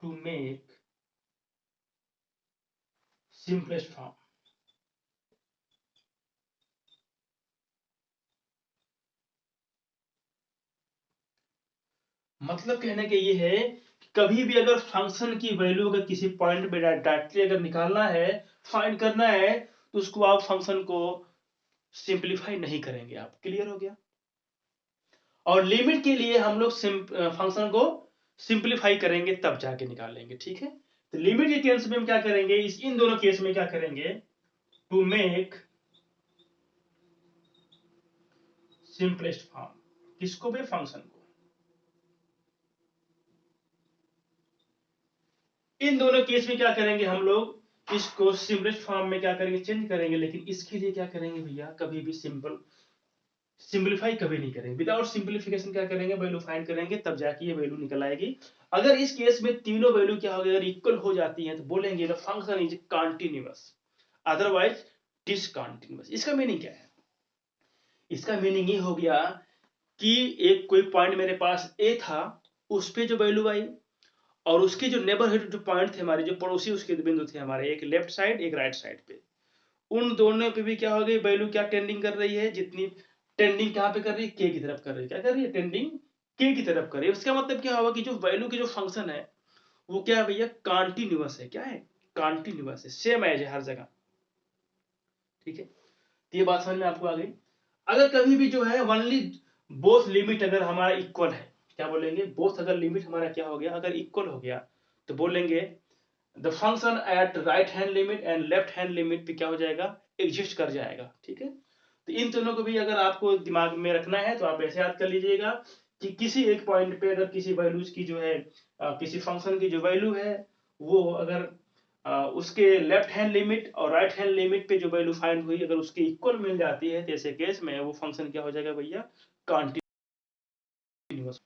to make simplest form. मतलब कहने के ये है कि कभी भी अगर फंक्शन की वैल्यू अगर किसी पॉइंट पे डायरेक्टली अगर निकालना है, फाइंड करना है, तो उसको आप फंक्शन को सिंपलीफाई नहीं करेंगे। आप क्लियर हो गया। और लिमिट के लिए हम लोग फंक्शन को सिंपलीफाई करेंगे तब जाके निकालेंगे, ठीक है। तो लिमिट के केस में हम क्या करेंगे, इन दोनों केस में क्या करेंगे, टू मेक सिंपलेस्ट फॉर्म, किसको भी, फंक्शन को। इन दोनों केस में क्या करेंगे हम लोग, इसको सिंपलेस्ट फॉर्म में क्या करेंगे, चेंज करेंगे, लेकिन इसके लिए क्या करेंगे भैया, कभी भी सिंपलीफाई कभी नहीं करेंगे। विदाउट सिंपलीफिकेशन क्या करेंगे, वैल्यू फाइंड करेंगे, तब जाके ये वैल्यू निकल आएगी। अगर इस केस में तीनों वैल्यू क्या होगी, अगर इक्वल हो जाती है तो बोलेंगे the function is continuous, otherwise discontinuous. इसका मीनिंग क्या है, इसका मीनिंग ये हो गया कि एक कोई पॉइंट मेरे पास ए था, उस पे जो वैल्यू आई, और उसके जो नेबरहुड जो पॉइंट थे हमारे, जो पड़ोसी उसके बिंदु थे हमारे, एक लेफ्ट साइड एक राइट साइड पे, उन दोनों पे भी क्या हो गई, वैल्यू क्या टेंडिंग कर रही है, जितनी टेंडिंग कहां पे कर रही है, के की तरफ कर रही है। क्या कर रही है, टेंडिंग के की तरफ कर रही है। उसका मतलब क्या होगा कि जो वैल्यू की जो फंक्शन है वो क्या है भैया, कॉन्टिन्यूअस है। क्या है, कॉन्टिन्यूअस है, सेम एज है हर जगह, ठीक है। तो ये बात समझ में आपको आ गई। अगर कभी भी जो है ओनली बोथ लिमिट अगर हमारा इक्वल है, क्या बोलेंगे, बोथ अगर लिमिट हमारा क्या हो गया, अगर इक्वल हो गया, तो बोलेंगे the function at right hand limit and left hand limit पे क्या हो जाएगा, एग्जिस्ट कर जाएगा, ठीक है। तो इन दोनों को भी अगर आपको दिमाग में रखना है तो आप ऐसे याद कर लीजिएगा कि किसी एक पॉइंट पे अगर किसी वैल्यूज की जो है किसी फंक्शन की जो वैल्यू है, वो अगर उसके लेफ्ट हैंड लिमिट और राइट हैंड लिमिट पे जो वैल्यू फाइंड हुई अगर उसके इक्वल मिल जाती है, तो ऐसे केस में वो फंक्शन क्या हो जाएगा भैया, कॉन्टिन्यूअस।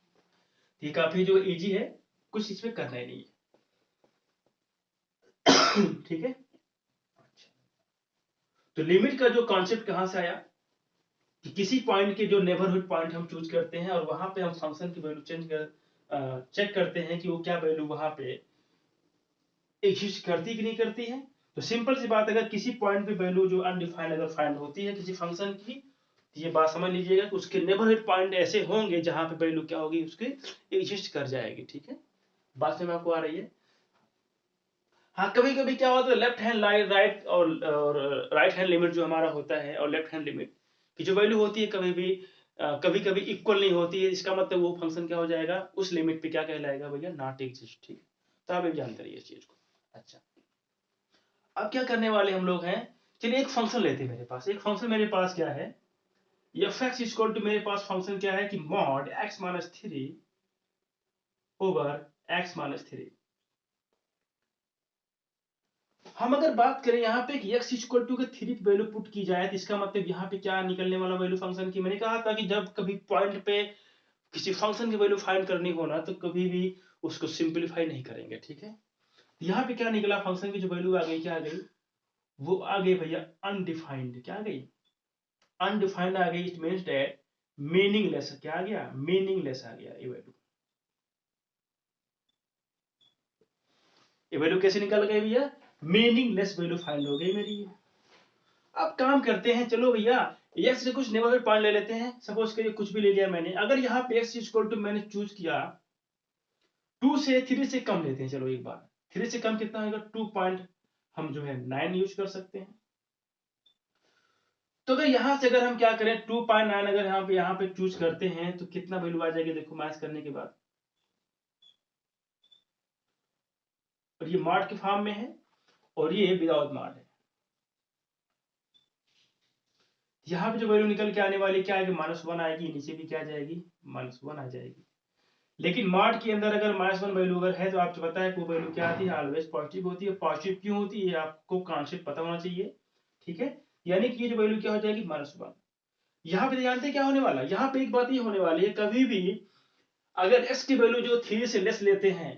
ये काफी जो इजी है, कुछ इसमें करना ही नहीं है, ठीक है। तो लिमिट का जो कॉन्सेप्ट कहां से आया, कि किसी पॉइंट के जो नेबरहुड पॉइंट हम चूज करते हैं और वहां पे हम फंक्शन की वैल्यू चेक करते हैं कि वो क्या वैल्यू वहां पे एग्जिस्ट करती कि नहीं करती है। तो सिंपल सी बात, अगर किसी पॉइंट पे वैल्यू जो अनडिफाइंड अगर फाइंड होती है किसी फंक्शन की, तो ये बात समझ लीजिएगा कि उसके नेबरहुड पॉइंट ऐसे होंगे जहां पे वैल्यू क्या होगी, उसके एग्जिस्ट कर जाएगी, ठीक है। बात समझ में आपको आ रही है। हाँ, कभी कभी क्या होता है, लेफ्ट हैंड राइट और राइट हैंड लिमिट जो हमारा होता है और लेफ्ट हैंड लिमिट की जो वैल्यू होती है कभी कभी इक्वल नहीं होती है। इसका मतलब वो फंक्शन क्या हो जाएगा, उस लिमिट पे क्या कहलाएगा भैया, नॉट एग्जिस्ट, ठीक है। तो आप एक जानते रहिए इस चीज को। अच्छा, अब क्या करने वाले हम लोग हैं, चलिए एक फंक्शन लेते हैं। मेरे पास एक फंक्शन, मेरे पास क्या है, एफ एक्स इक्वल टू, मेरे पास फंक्शन क्या है कि mod x minus three over x minus three. हम अगर बात करें यहाँ पे कि x इक्वल टू के थ्री वैल्यू पुट की जाए, तो इसका मतलब यहाँ पे क्या निकलने वाला वैल्यू फंक्शन की, मैंने कहा था कि जब कभी पॉइंट पे किसी फंक्शन की वैल्यू फाइंड करनी हो ना, तो कभी भी उसको सिंपलीफाई नहीं करेंगे, ठीक है। यहाँ पे क्या निकला, फंक्शन की जो वैल्यू आ गई, क्या आ गई, वो आ गई भैया अनडिफाइंड। क्या आ गई, अनडिफाइंड आ गई, इट मीन्स दैट मीनिंगलेस क्या आ गया, मीनिंगलेस आ गया ये वैल्यू। ये वैल्यू कैसे निकल गई भैया, मीनिंगलेस वैल्यू फाइंड हो गई मेरी। अब काम करते हैं, चलो भैया x से कुछ नेबरहुड पॉइंट ले लेते हैं। सपोज करिए कुछ भी ले लिया मैंने, अगर यहाँ पे x इक्वल टू मैंने चूज किया 2 से 3 से कम लेते हैं, चलो एक बार 3 से कम कितना होगा 2 पॉइंट, हम जो है 9 यूज कर सकते हैं। तो अगर यहां से अगर हम क्या करें 2.9 अगर यहाँ पे चूज करते हैं तो कितना वैल्यू आ जाएगी, देखो मैच करने के बाद, और ये मॉड के फॉर्म में है और ये विदाउट मॉड है। यहाँ पे जो वैल्यू निकल के आने वाली क्या आएगी, -1 आएगी, नीचे भी क्या जाएगी -1 आ जाएगी। लेकिन मॉड के अंदर अगर -1 वैल्यू अगर है तो आपको पता है वो वैल्यू क्या आती है, ऑलवेज पॉजिटिव होती है। पॉजिटिव क्यों होती है, आपको कॉन्सेप्ट पता होना चाहिए, ठीक है। यानी कि ये जो वैल्यू क्या हो जाएगी -1। यहाँ पे जानते हैं क्या होने वाला, यहाँ पे एक बात ये होने वाली है, कभी भी अगर x की वैल्यू जो 3 से लेस लेते हैं,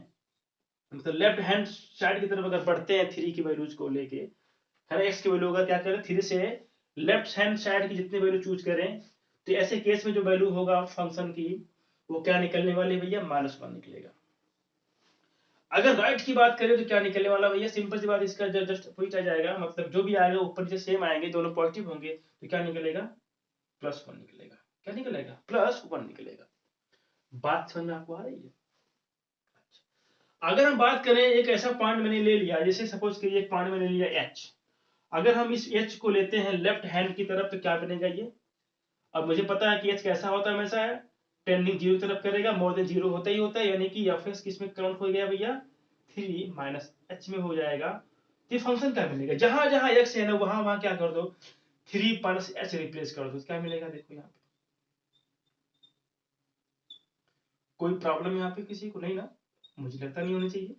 मतलब लेफ्ट हैंड साइड की तरफ अगर बढ़ते हैं 3 की वैल्यूज को लेके, है ना, x की वैल्यू अगर क्या करें 3 से लेफ्ट हैंड साइड की जितनी वैल्यू चूज करें, तो ऐसे केस में जो वैल्यू होगा फंक्शन की वो क्या निकलने वाली भैया, -1 निकलेगा। अगर राइट की बात करें तो क्या निकलने वाला भैया, सिंपल सी बात, इसका जस्ट अपोजिट आ जाएगा, मतलब जो भी आएगा ऊपर नीचे सेम आएंगे, दोनों पॉजिटिव होंगे, तो क्या निकलेगा +1 निकलेगा। क्या निकलेगा, +1 निकलेगा। बात समझ में आपको आ रही है। अगर हम बात करें एक ऐसा पॉइंट मैंने ले लिया, जैसे सपोज करिए एक पॉइंट मैंने लिया H, अगर हम इस H को लेते हैं लेफ्ट हैंड की तरफ तो क्या बनेगा ये, अब मुझे पता है कि H कैसा होता है, हमेशा टेंडिंग 0 तरफ करेगा, मोर देन 0 होता ही होता है, यानी कि fx किसमें काउंट हो गया भैया 3 - h में हो जाएगा। तो फंक्शन क्या मिलेगा, जहां जहां x है ना वहां वहां क्या कर दो 3 - h रिप्लेस कर दो, क्या मिलेगा, देखो यहाँ पे कोई प्रॉब्लम यहाँ पे किसी को नहीं ना, मुझे लगता नहीं होनी चाहिए।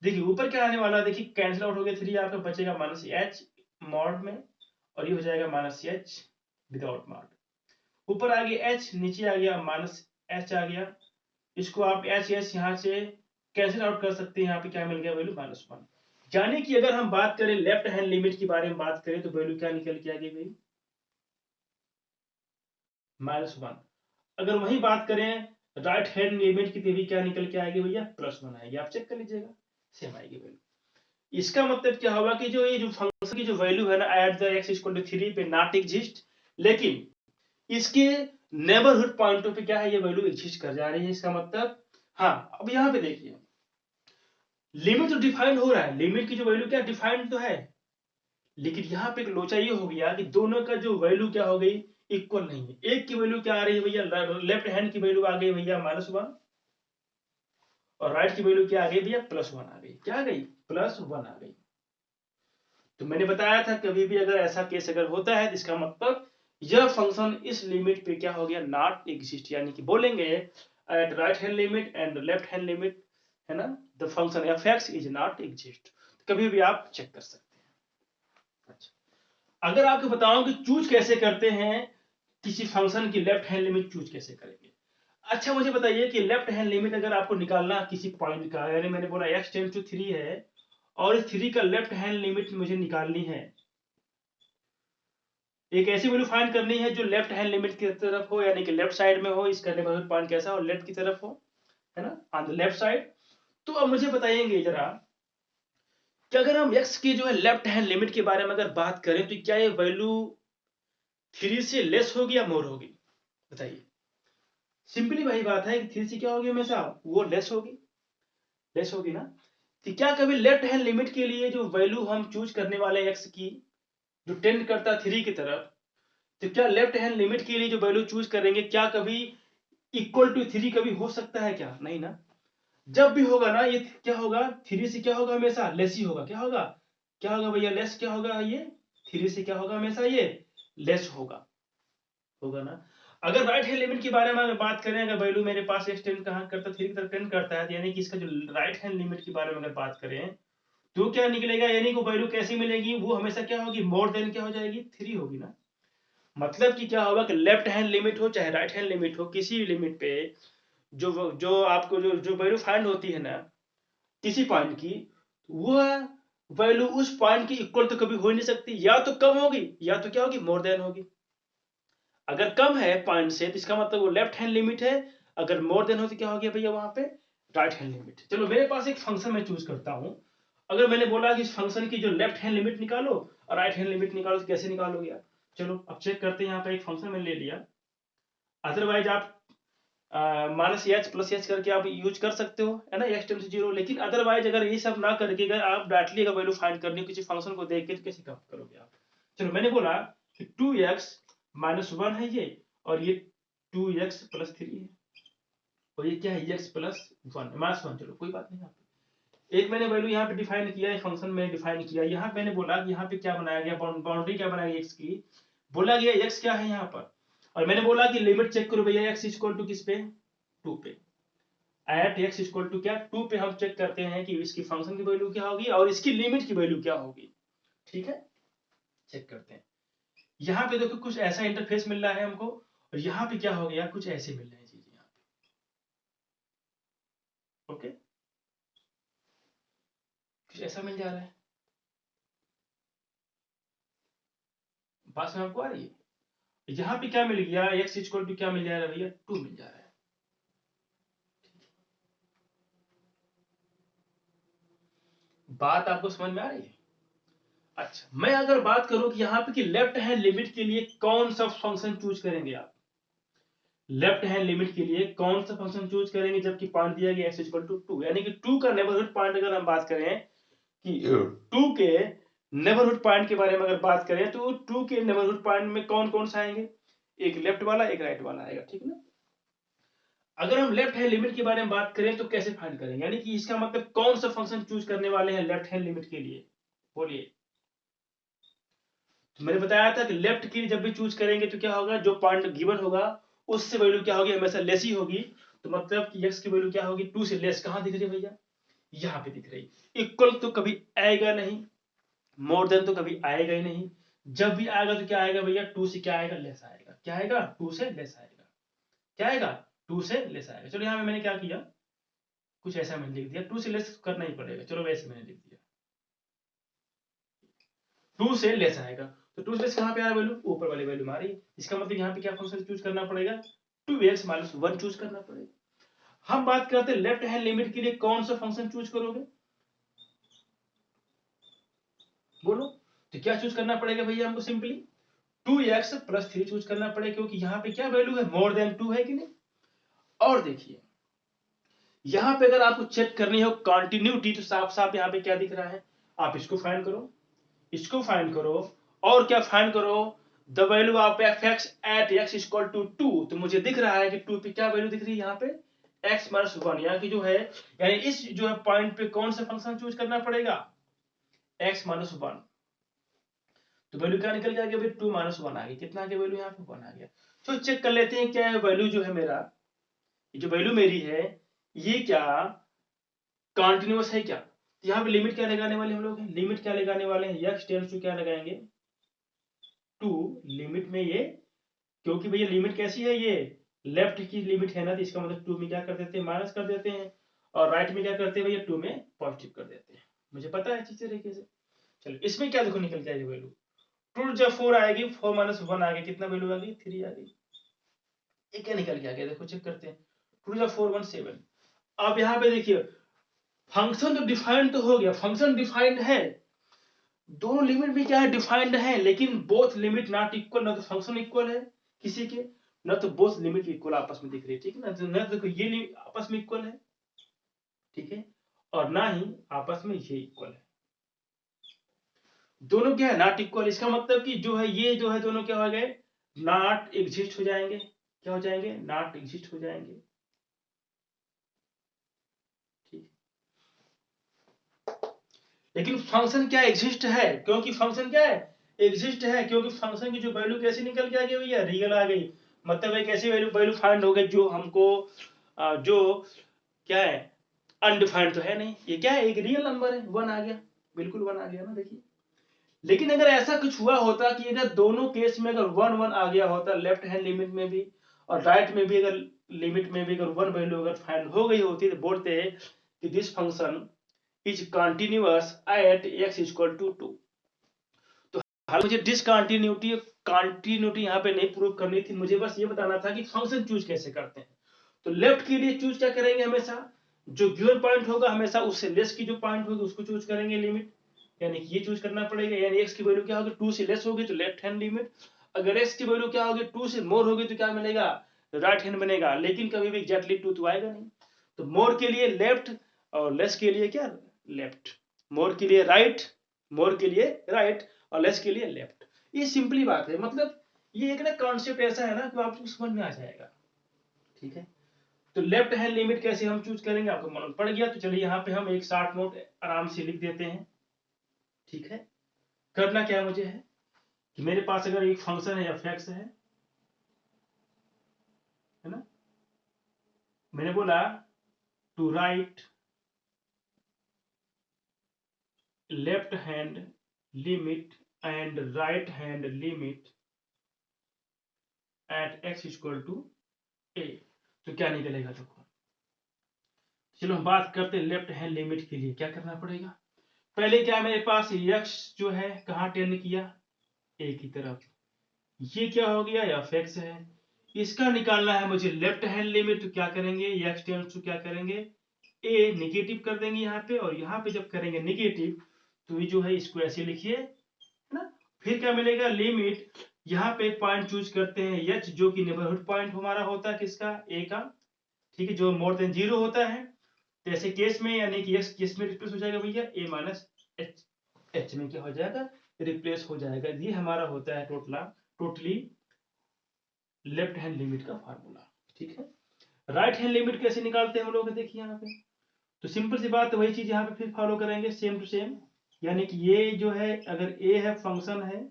देखिए ऊपर क्या आने वाला है, देखिए कैंसिल आउट हो गया 3, आपका बचेगा -h मॉड में, और ये हो जाएगा -h विदाउट मॉड। ऊपर आ गया h, नीचे आ गया -h आ गया, इसको आप h यहाँ से कैंसिल आउट कर सकते हैं, यहाँ पे क्या मिल गया वैल्यू -1। यानी कि अगर हम बात करें लेफ्ट हैंड लिमिट के बारे में बात करें तो वैल्यू क्या निकल के आ गई भाई, -1। अगर वही बात करें राइट हैंड लिमिट की तो भी क्या निकल के आएगी भैया, +1 आएगी, आप चेक कर लीजिएगा सेम आएगी वैल्यू। इसका मतलब क्या होगा कि जो ये जो फंक्शन की जो वैल्यू है ना एट द x = 3 पे नॉट एग्जिस्ट, लेकिन इसके नेबरहुड पॉइंटों पे क्या है ये वैल्यू एग्जिस्ट कर जा रही है, इसका मतलब हाँ। अब यहाँ पे देखिए लिमिट तो डिफाइंड हो रहा है, लिमिट की जो वैल्यू क्या डिफाइंड तो है, लेकिन यहाँ पे एक लोचा ये हो गया कि दोनों का जो वैल्यू क्या हो गई इक्वल नहीं है। एक की वैल्यू क्या आ रही है भैया, लेफ्ट हैंड की वैल्यू आ गई भैया -1, और राइट की वैल्यू क्या आ गई भैया +1 आ गई, क्या आ गई +1 आ गई। तो मैंने बताया था कभी भी अगर ऐसा केस अगर होता है तो इसका मतलब यह फंक्शन इस लिमिट पे क्या हो गया नॉट एग्जिस्ट, यानी कि बोलेंगे at right hand limit and left hand limit, है ना, the function f(x) is not exist. कभी भी आप चेक कर सकते हैं। अच्छा अगर आपको बताऊं कि चूज कैसे करते हैं किसी फंक्शन की लेफ्ट हैंड लिमिट चूज कैसे करेंगे। अच्छा मुझे बताइए कि लेफ्ट हैंड लिमिट अगर आपको निकालना किसी पॉइंट का, यानी मैंने बोला x टेंड्स टू 3 है और इस 3 का लेफ्ट हैंड लिमिट मुझे निकालनी है, एक ऐसी वैल्यू फाइंड करनी है जो लेफ्ट हैंड लिमिट की तरफ हो, यानी कि लेफ्ट साइड में हो, इसका नेबरहुड पॉइंट कैसा हो, लेफ्ट की तरफ हो, है ना, ऑन द लेफ्ट साइड। तो अब मुझे बताइएंगे जरा कि अगर हम x की जो है लेफ्ट हैंड लिमिट के बारे में अगर बात करें तो क्या ये वैल्यू 3 से लेस होगी या मोर होगी, बताइए। सिंपली वही बात है कि 3 से क्या होगी हमेशा, वो लेस होगी, लेस होगी ना। तो क्या कभी लेफ्ट हैंड लिमिट के लिए जो वैल्यू हम चूज करने वाले x की जो टेंड करता है 3 की तरफ, तो क्या लेफ्ट हैंड लिमिट के लिए जो वैल्यू चूज करेंगे क्या कभी इक्वल टू 3 कभी हो सकता है क्या, नहीं ना। जब भी होगा ना ये क्या होगा 3 से क्या होगा हमेशा लेस ही होगा, क्या होगा भैया लेस, क्या होगा ये 3 से क्या होगा हमेशा ये लेस होगा, होगा ना। अगर राइट हैंड लिमिट के बारे में अगर बात करें, अगर वैल्यू मेरे पास x टेंड कहां करता है 3 की तरफ टेंड करता है, यानी कि इसका जो राइट हैंड लिमिट के बारे में अगर बात करें तो क्या निकलेगा, यानी कि वैल्यू कैसी मिलेगी, वो हमेशा क्या होगी मोर देन क्या हो जाएगी 3 होगी ना। मतलब कि क्या होगा कि लेफ्ट हैंड लिमिट हो चाहे राइट हैंड लिमिट हो, किसी भी लिमिट पे जो जो आपको जो वैल्यू फाइंड होती है ना किसी पॉइंट की, वह वैल्यू उस पॉइंट की इक्वल तो कभी हो ही नहीं सकती, या तो कम होगी या तो क्या होगी मोर देन होगी। अगर कम है पॉइंट से तो इसका मतलब वो लेफ्ट हैंड लिमिट है, अगर मोर देन हो तो क्या हो गया भैया वहां पे राइट हैंड लिमिट। चलो मेरे पास एक फंक्शन मैं चूज करता हूं, अगर मैंने बोला कि इस फंक्शन की जो लेफ्ट हैंड लिमिट निकालो और राइट हैंड लिमिट निकालो तो कैसे निकालोगे आप? चलो अब चेक करते हैं। यहाँ पे एक फंक्शन मैंने ले लिया, अदरवाइज आप माइनस एच प्लस एच करके आप यूज कर सकते हो, है ना, एक्स टेंड्स टू जीरो। लेकिन अदरवाइज अगर ये सब ना करके अगर आप डायरेक्टली अगर वैल्यू फाइंड करनी है किसी फंक्शन को देख के तो कैसे करोगे आप? चलो मैंने बोला कि 2x माइनस 1 है ये, और ये 2x प्लस 3 है, और ये क्या है x प्लस 1 माइनस 1। चलो कोई बात नहीं, यहाँ पे एक मैंने वैल्यू यहाँ पे डिफाइन किया, फंक्शन में डिफाइन किया। यहाँ मैंने बोला कि यहाँ पे क्या बनाया गया, बाउंड्री क्या बनाई x की, बोला गया x क्या है यहाँ पर, और मैंने बोला कि लिमिट चेक करो भैया x इक्वल टू किस पे, 2 पे। एट x इक्वल टू क्या, 2 पे हम चेक करते हैं कि इसकी फंक्शन की वैल्यू क्या होगी और इसकी लिमिट की वैल्यू क्या होगी। ठीक है, चेक करते हैं। यहाँ पे देखो कुछ ऐसा इंटरफेस मिल रहा है हमको, और यहाँ पे क्या हो गया, कुछ ऐसे मिल रहे हैं चीजें यहाँ पे। ओके, कुछ ऐसा मिल जा रहा है, बात समझ आपको आ रही है? यहाँ पे क्या मिल गया, x इक्वल टू क्या मिल जा रहा है भैया, 2 मिल जा रहा है। बात आपको समझ में आ रही है? अच्छा, मैं अगर बात करूं कि यहाँ पे कि लेफ्ट हैंड लिमिट के लिए कौन सा फंक्शन चूज करेंगे आप, लेफ्ट हैंड लिमिट के लिए कौन सा फंक्शन चूज करेंगे जबकि पॉइंट दिया गया x इक्वल टू 2, यानी कि 2 का नेबरहुड पॉइंट अगर हम बात करें कि 2 के नेबरहुड पॉइंट के बारे में अगर बात करें तो 2 के नेबरहुड पॉइंट में कौन कौन सा आएंगे, एक लेफ्ट वाला एक राइट वाला आएगा, ठीक ना। अगर हम लेफ्ट हैंड लिमिट के बारे में बात करें तो कैसे फाइंड करेंगे, यानी कि इसका मतलब कौन सा फंक्शन चूज करने वाले हैं लेफ्ट हैंड लिमिट के लिए, बोलिए। तो मैंने बताया था कि लेफ्ट की जब भी चूज करेंगे तो क्या होगा, जो पॉइंट गिवन होगा उससे वैल्यू क्या होगी, हमेशा लेस ही होगी। तो मतलब कि x की वैल्यू क्या होगी, 2 से लेस। कहां दिख रही है भैया, यहाँ पे दिख रही। इक्वल तो कभी आएगा नहीं, मोर देन तो कभी आएगा ही नहीं। जब भी आएगा तो क्या आएगा भैया, 2 से क्या आएगा, लेस आएगा। क्या आएगा, 2 से लेस आएगा। क्या आएगा, 2 से लेस आएगा। चलो यहाँ पे मैंने क्या किया, कुछ ऐसा मैंने लिख दिया, 2 से लेस करना ही पड़ेगा। चलो वैसे मैंने लिख दिया 2 से लेस आएगा। तो 2 से लेस कहां पे आ रहा है वैल्यू, ऊपर वाली वैल्यू में आ रही है। इसका मतलब यहाँ पे क्या फंक्शन चूज करना पड़ेगा, 2x माइनस 1 चूज करना पड़ेगा। हम बात करते हैं लेफ्ट हैंड लिमिट के लिए कौन सा फंक्शन चूज करोगे, बोलो। तो क्या चूज करना पड़ेगा भैया हमको, सिंपली 2x प्लस 3 चूज करना पड़ेगा, क्योंकि यहाँ पे क्या वैल्यू है, मोर देन 2 है कि नहीं। और देखिए यहाँ पे अगर आपको चेक करनी हो कंटिन्यूटी तो साफ साफ यहाँ पे क्या दिख रहा है, आप इसको फाइंड करो, इसको फाइंड करो, और क्या फाइंड करो, the value of fx at x equal to 2। तो मुझे दिख रहा है कि 2 पे क्या वैल्यू दिख रही है यहाँ पे, x माइनस 1, यहाँ की जो है, यानी इस जो है पॉइंट पे कौन सा फंक्शन चूज करना पड़ेगा, x माइनस 1। तो वैल्यू क्या निकल गया भाई, 2 माइनस 1 आ गया। कितना आ गया वैल्यू, यहाँ पे 1 आ गया। तो चेक कर लेते हैं क्या है वैल्यू जो है मेरा, ये जो वैल्यू मेरी है ये क्या कॉन्टिन्यूअस है क्या। यहाँ पे लिमिट क्या लगाने वाले हम लोग हैं, लिमिट क्या लगाने वाले हैं, x टेंड्स टू क्या लगाएंगे, 2। लिमिट में ये, क्योंकि भैया लिमिट कैसी है, ये लेफ्ट की लिमिट है ना, तो इसका मतलब 2 में क्या कर देते हैं, माइनस कर देते हैं, और राइट में क्या करते हैं भैया, 2 में पॉजिटिव कर देते हैं। मुझे पता है अच्छी तरीके से। चलो इसमें क्या देखो निकल जाएगी वैल्यू, 2 जब 4 आएगी, 4 माइनस 1 आ गया, कितना वैल्यू आ गई, 3 आ गई। ये क्या निकल के आ गया, देखो चेक करते हैं, 2 जब 4 1 7। अब यहाँ पे देखिए फंक्शन तो डिफाइंड तो हो गया, फंक्शन डिफाइंड है, दोनों लिमिट भी क्या है, डिफाइंड है, लेकिन बोथ लिमिट नॉट इक्वल, ना तो फंक्शन इक्वल है किसी के, ना तो बोथ लिमिट इक्वल आपस में दिख रही है, ठीक है ना, देखो ये आपस में इक्वल है, ठीक है, और ना ही आपस में ये इक्वल है, दोनों क्या है, नॉट इक्वल। इसका मतलब कि जो है ये जो है दोनों क्या हो गए, नॉट एग्जिस्ट हो जाएंगे, क्या हो जाएंगे, नॉट एग्जिस्ट हो जाएंगे, ठीक। लेकिन फंक्शन क्या एग्जिस्ट है, क्योंकि फंक्शन क्या है, एग्जिस्ट है, क्योंकि फंक्शन की जो वैल्यू कैसी निकल के आ गई भैया, रियल आ गई। मतलब एक ऐसी वैल्यू वैल्यू फाइंड हो गई जो हमको जो क्या है, अनडिफाइंड तो है नहीं, ये क्या है, एक रियल नंबर है, 1 आ गया, बिल्कुल 1 आ गया ना, देखिए। लेकिन अगर ऐसा कुछ हुआ होता कि अगर दोनों केस में अगर 1 1 आ गया होता, लेफ्ट हैंड लिमिट में भी और राइट में भी, अगर लिमिट में भी अगर 1 वैल्यू अगर फाइंड हो गई होती तो बोलते कि this function is continuous at x equal to 2। तो हाल मुझे डिसकंटिन्यूटी कंटिन्यूटी यहाँ पे नहीं प्रूव करनी थी, मुझे बस ये बताना था कि फंक्शन चूज कैसे करते हैं। तो लेफ्ट के लिए चूज क्या करेंगे, हमेशा जो गिवन पॉइंट होगा हमेशा उससे लेस की जो पॉइंट होगी उसको चूज करेंगे लिमिट, यानी कि ये चूज करना पड़ेगा। यानी x की वैल्यू क्या होगी, 2 से लेस होगी तो लेफ्ट हैंड लिमिट, अगर x की वैल्यू क्या होगी 2 से मोर होगी तो क्या मिलेगा, राइट हैंड बनेगा। लेकिन कभी भी एग्जैक्टली 2 तो आएगा नहीं, तो मोर के लिए लेफ्ट और लेस के लिए क्या, लेफ्ट। मोर के लिए राइट, मोर के लिए राइट और लेस के लिए लेफ्ट। ये सिंपली बात है, मतलब ये एक ना कॉन्सेप्ट ऐसा है ना कि आपको समझ में आ जाएगा, ठीक है। तो लेफ्ट हैंड लिमिट कैसे हम चूज करेंगे आपको मालूम पड़ गया। तो चलिए यहाँ पे हम एक शॉर्ट नोट आराम से लिख देते हैं, ठीक है। करना क्या मुझे है कि मेरे पास अगर एक फंक्शन है f(x) है ना, मैंने बोला to right left hand limit and right hand limit at x equal to a, तो क्या निकलेगा देखो। चलो हम बात करते हैं लेफ्ट हैंड लिमिट के लिए क्या करना पड़ेगा। पहले क्या मेरे पास x जो है कहाँ टेंड किया, a की तरफ, ये क्या हो गया f(x) है, इसका निकालना है मुझे लेफ्ट हैंड लिमिट। तो क्या करेंगे, x टेंड्स टू क्या करेंगे, a निगेटिव कर देंगे यहाँ पे, और यहाँ पे जब करेंगे निगेटिव तो ये जो है इसको ऐसे लिखिए ना। फिर क्या मिलेगा, लिमिट, यहाँ पे एक पॉइंट चूज करते हैं h, जो कि नेबरहुड पॉइंट हमारा होता है किसका, a का, ठीक है, जो मोर देन 0 होता है। तो ऐसे केस में यानी कि x किस में रिप्लेस हो जाएगा भैया, a माइनस h में क्या हो जाएगा, रिप्लेस हो जाएगा। ये हमारा होता है टोटली लेफ्ट हैंड लिमिट का फार्मूला, ठीक है। राइट हैंड लिमिट कैसे निकालते हैं हम लोग, देखिए यहाँ पे तो सिंपल सी बात, वही चीज यहाँ पे फिर फॉलो करेंगे सेम टू सेम। यानी कि ये जो है अगर a है फंक्शन है,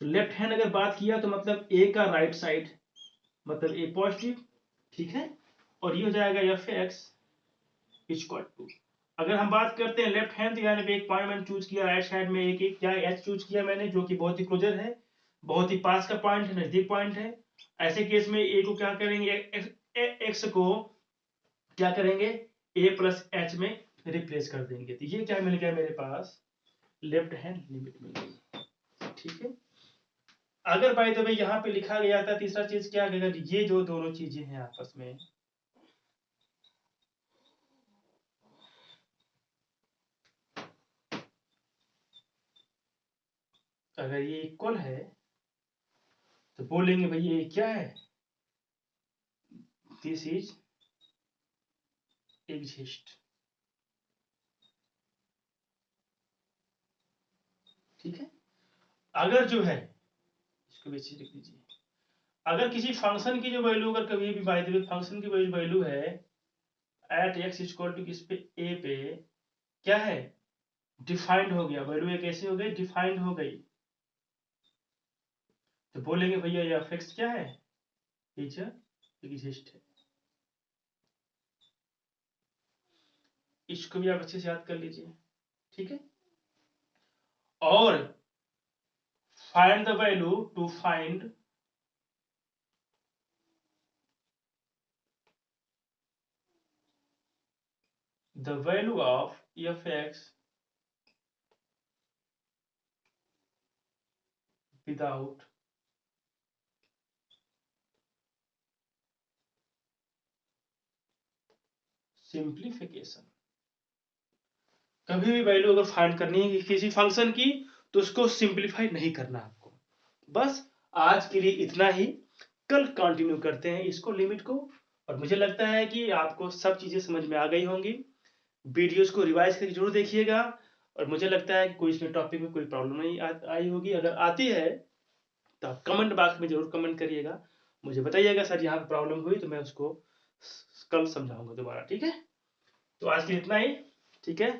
तो लेफ्ट हैंड अगर बात किया तो मतलब a का राइट साइड मतलब a पॉजिटिव, ठीक है, और ये हो जाएगा f(x) इक्वल टू, अगर हम बात करते हैं लेफ्ट हैंड, तो यानी एक पॉइंट मैंने चूज किया राइट साइड में, एक क्या h चूज किया मैंने, जो कि बहुत ही क्लोजर है, बहुत ही पास का पॉइंट है, नजदीक पॉइंट है। ऐसे केस में a को क्या करेंगे, x को क्या करेंगे, a प्लस h में रिप्लेस कर देंगे। तो ये क्या मिल गया मेरे पास, लेफ्ट हैंड लिमिट मिल गई, ठीक है। अगर बाय द वे यहाँ पे लिखा गया था तीसरा चीज क्या, अगर ये जो दोनों चीजें हैं आपस में, अगर ये इक्वल है तो बोलेंगे भाई ये क्या है, दिस इज एग्जिस्ट, ठीक है। अगर जो है इसको भी लिख दीजिए, अगर किसी फंक्शन की जो वैल्यू, अगर कभी भी बाय द वे फंक्शन की वैल्यू है एट x इक्वल टू किस पे, a पे, क्या है, डिफाइंड हो गया, वैल्यू कैसे हो गई, डिफाइंड हो गई, तो बोलेंगे भैया ये f(x) क्या है, इज एग्जिस्ट है। इसको भी आप अच्छे से याद कर लीजिए, ठीक है। और find the value, to find the value of f(x) without simplification. कभी भी वैल्यू अगर फाइंड करनी है किसी फंक्शन की तो उसको सिंप्लीफाई नहीं करना आपको। बस आज के लिए इतना ही, कल कंटिन्यू करते हैं इसको, लिमिट को। और मुझे लगता है कि आपको सब चीजें समझ में आ गई होंगी। वीडियोस को रिवाइज करके जरूर देखिएगा, और मुझे लगता है कि कोई इसमें टॉपिक में कोई प्रॉब्लम नहीं आई होगी। अगर आती है तो आप कमेंट बॉक्स में जरूर कमेंट करिएगा, मुझे बताइएगा सर यहाँ पे प्रॉब्लम हुई, तो मैं उसको कल समझाऊंगा दोबारा, ठीक है। तो आज के लिए इतना ही, ठीक है।